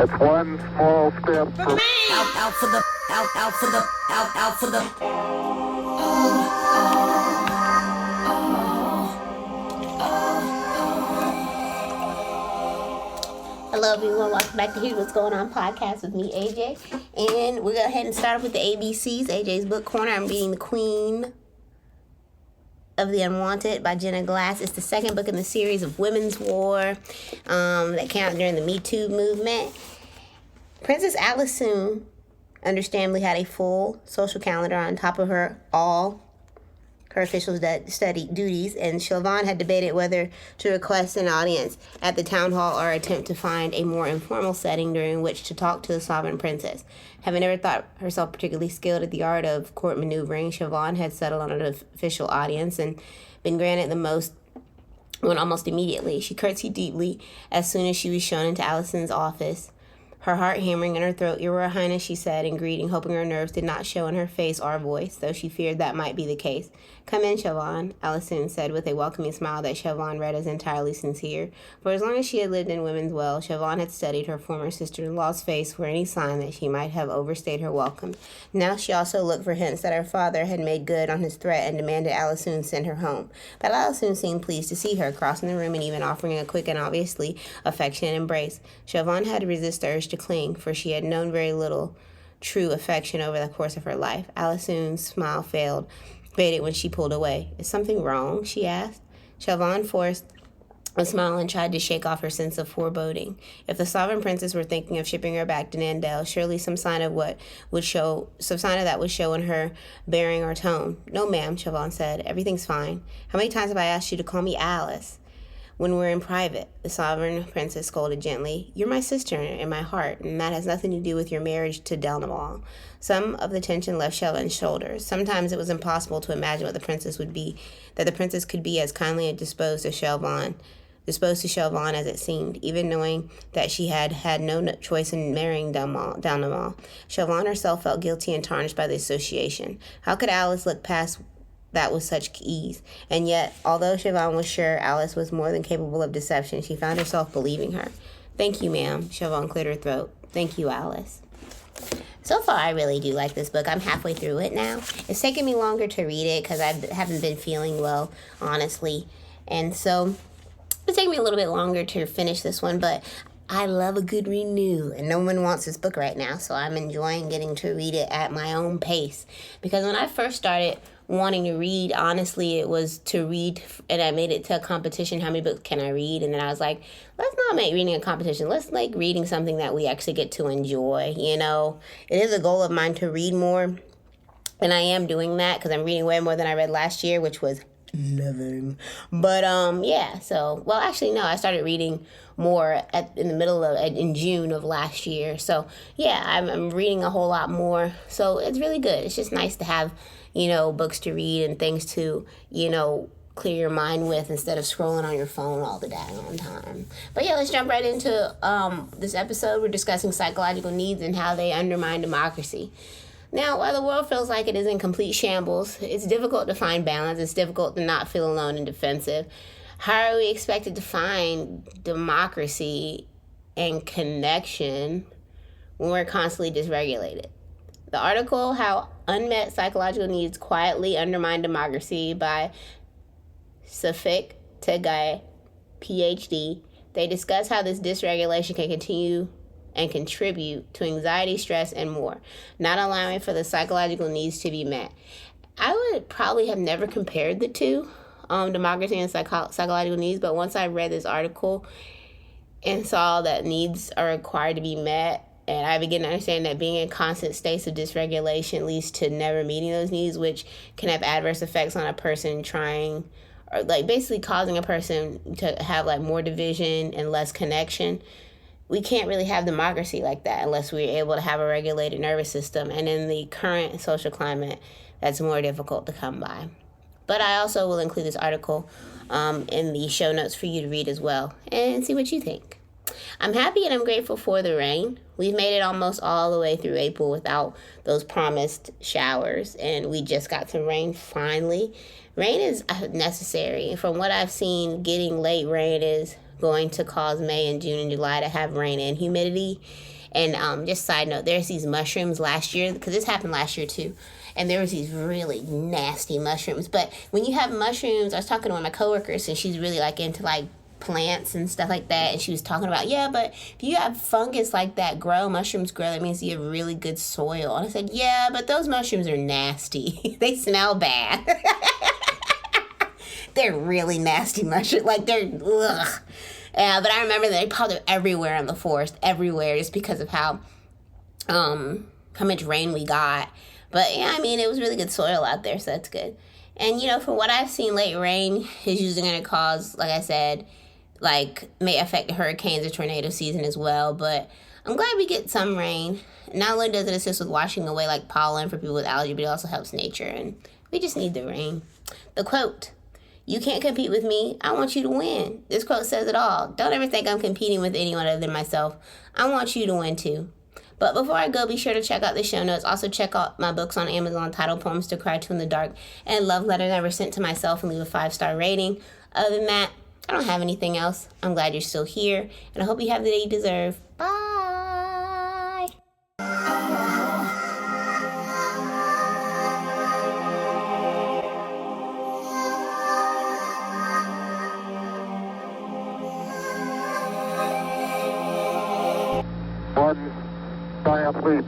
It's one small step for man. Out for the Hello everyone, welcome back to Here's What's Going On podcast with me, AJ. And we're going to go ahead and start with the ABCs, AJ's Book Corner. I'm reading The Queen of the Unwanted by Jenna Glass. It's the second book in the series of women's war that came out during the Me Too movement. Princess Alice soon, understandably, had a full social calendar on top of her official study duties, and Siobhan had debated whether to request an audience at the town hall or attempt to find a more informal setting during which to talk to the sovereign princess. Having never thought herself particularly skilled at the art of court maneuvering, Siobhan had settled on an official audience and been granted the most one almost immediately. She curtsied deeply as soon as she was shown into Allison's office, her heart hammering in her throat. "Your Royal Highness," she said in greeting, hoping her nerves did not show in her face or voice, though she feared that might be the case. "Come in, Siobhan," Allison said with a welcoming smile that Siobhan read as entirely sincere. For as long as she had lived in women's well, Siobhan had studied her former sister-in-law's face for any sign that she might have overstayed her welcome. Now she also looked for hints that her father had made good on his threat and demanded Allison send her home. But Allison seemed pleased to see her, crossing the room and even offering a quick and obviously affectionate embrace. Siobhan had to resist the urge to cling, for she had known very little true affection over the course of her life. Allison's smile faded when she pulled away. "Is something wrong?" she asked. Siobhan forced a smile and tried to shake off her sense of foreboding. If the sovereign princess were thinking of shipping her back to Nandel, surely some sign of that would show in her bearing or tone. "No, ma'am," Siobhan said. "Everything's fine. How many times have I asked you to call me Alice when we're in private?" The sovereign princess scolded gently. "You're my sister in my heart, and that has nothing to do with your marriage to Delnamal." Some of the tension left Siobhan's shoulders. Sometimes it was impossible to imagine that the princess could be as kindly disposed to Siobhan as it seemed, even knowing that she had no choice in marrying Delnamal. Siobhan herself felt guilty and tarnished by the association. How could Alice look past that with such ease? And yet, although Siobhan was sure Alice was more than capable of deception, she found herself believing her. "Thank you, ma'am," Siobhan cleared her throat. "Thank you, Alice." So far, I really do like this book. I'm halfway through it now. It's taken me longer to read it because I haven't been feeling well, honestly. And so it's taking me a little bit longer to finish this one, but I love a good renew, and no one wants this book right now, so I'm enjoying getting to read it at my own pace. Because when I first started wanting to read, honestly, it was to read, and I made it to a competition, how many books can I read? And then I was like, let's not make reading a competition. Let's make reading something that we actually get to enjoy, you know? It is a goal of mine to read more, and I am doing that because I'm reading way more than I read last year, which was nothing. But yeah, so, well, actually no, I started reading more in June of last year. So yeah, I'm reading a whole lot more, so it's really good. It's just nice to have, books to read and things to, clear your mind with instead of scrolling on your phone all the daggone time. But yeah, let's jump right into this episode. We're discussing psychological needs and how they undermine democracy. Now, while the world feels like it is in complete shambles, it's difficult to find balance. It's difficult to not feel alone and defensive. How are we expected to find democracy and connection when we're constantly dysregulated? The article, How Unmet Psychological Needs Quietly Undermine Democracy by Safik Tegay, PhD. They discuss how this dysregulation can continue and contribute to anxiety, stress, and more, not allowing for the psychological needs to be met. I would probably have never compared the two, democracy and psychological needs, but once I read this article and saw that needs are required to be met, and I began to understand that being in constant states of dysregulation leads to never meeting those needs, which can have adverse effects on a person basically causing a person to have more division and less connection. We can't really have democracy like that unless we're able to have a regulated nervous system. And in the current social climate, that's more difficult to come by. But I also will include this article in the show notes for you to read as well and see what you think. I'm happy and I'm grateful for the rain. We've made it almost all the way through April without those promised showers, and we just got some rain finally. Rain is necessary. From what I've seen, getting late rain is going to cause May and June and July to have rain and humidity. And just side note, there's these mushrooms last year, because this happened last year too, and there was these really nasty mushrooms. But when you have mushrooms, I was talking to one of my coworkers, and she's really like into like plants and stuff like that, and she was talking about, yeah, but if you have fungus like that mushrooms grow, that means you have really good soil. And I said, yeah, but those mushrooms are nasty. They smell bad. They're really nasty mushrooms. Like, they're, ugh. Yeah, but I remember they popped up everywhere in the forest, everywhere, just because of how much rain we got. But yeah, I mean, it was really good soil out there, so that's good. And, you know, from what I've seen, late rain is usually going to cause, like I said, like, may affect the hurricanes or tornado season as well. But I'm glad we get some rain. Not only does it assist with washing away, like, pollen for people with allergy, but it also helps nature. And we just need the rain. The quote, "You can't compete with me. I want you to win." This quote says it all. Don't ever think I'm competing with anyone other than myself. I want you to win too. But before I go, be sure to check out the show notes. Also check out my books on Amazon titled Poems to Cry to in the Dark and Love Letter Never Sent to Myself, and leave a 5-star rating. Other than that, I don't have anything else. I'm glad you're still here, and I hope you have the day you deserve. Bye. One giant leap